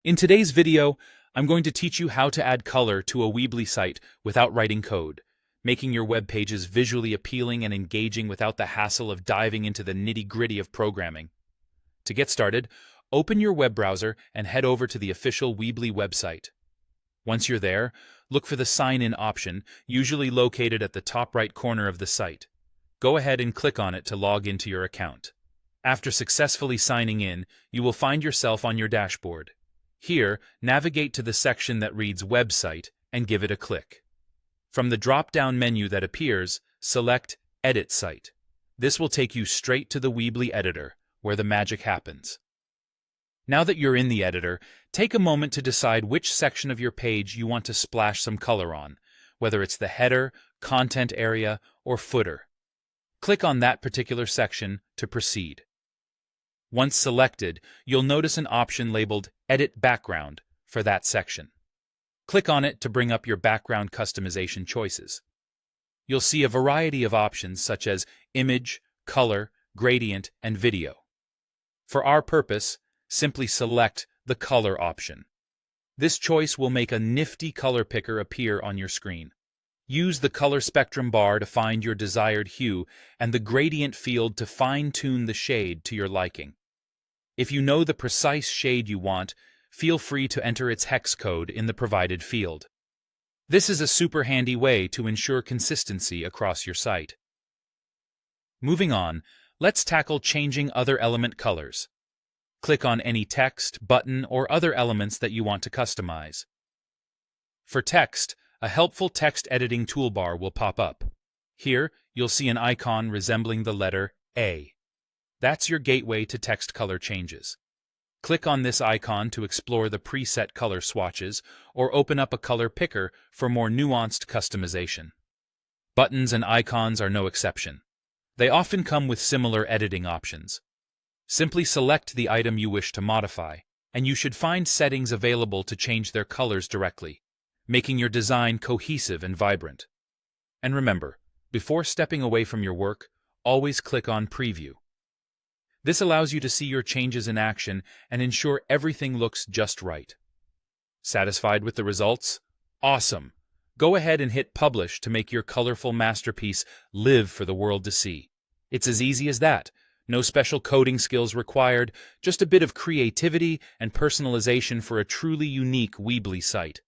In today's video, I'm going to teach you how to add color to a Weebly site without writing code, making your web pages visually appealing and engaging without the hassle of diving into the nitty-gritty of programming. To get started, open your web browser and head over to the official Weebly website. Once you're there, look for the Sign In option, usually located at the top right corner of the site. Go ahead and click on it to log into your account. After successfully signing in, you will find yourself on your dashboard. Here, navigate to the section that reads Website and give it a click. From the drop-down menu that appears, select Edit Site. This will take you straight to the Weebly editor, where the magic happens. Now that you're in the editor, take a moment to decide which section of your page you want to splash some color on, whether it's the header, content area, or footer. Click on that particular section to proceed. Once selected, you'll notice an option labeled Edit Background for that section. Click on it to bring up your background customization choices. You'll see a variety of options such as image, color, gradient, and video. For our purpose, simply select the color option. This choice will make a nifty color picker appear on your screen. Use the color spectrum bar to find your desired hue and the gradient field to fine-tune the shade to your liking. If you know the precise shade you want, feel free to enter its hex code in the provided field. This is a super handy way to ensure consistency across your site. Moving on, let's tackle changing other element colors. Click on any text, button, or other elements that you want to customize. For text, a helpful text editing toolbar will pop up. Here, you'll see an icon resembling the letter A. That's your gateway to text color changes. Click on this icon to explore the preset color swatches or open up a color picker for more nuanced customization. Buttons and icons are no exception. They often come with similar editing options. Simply select the item you wish to modify, and you should find settings available to change their colors directly, making your design cohesive and vibrant. And remember, before stepping away from your work, always click on Preview. This allows you to see your changes in action and ensure everything looks just right. Satisfied with the results? Awesome! Go ahead and hit Publish to make your colorful masterpiece live for the world to see. It's as easy as that. No special coding skills required, just a bit of creativity and personalization for a truly unique Weebly site.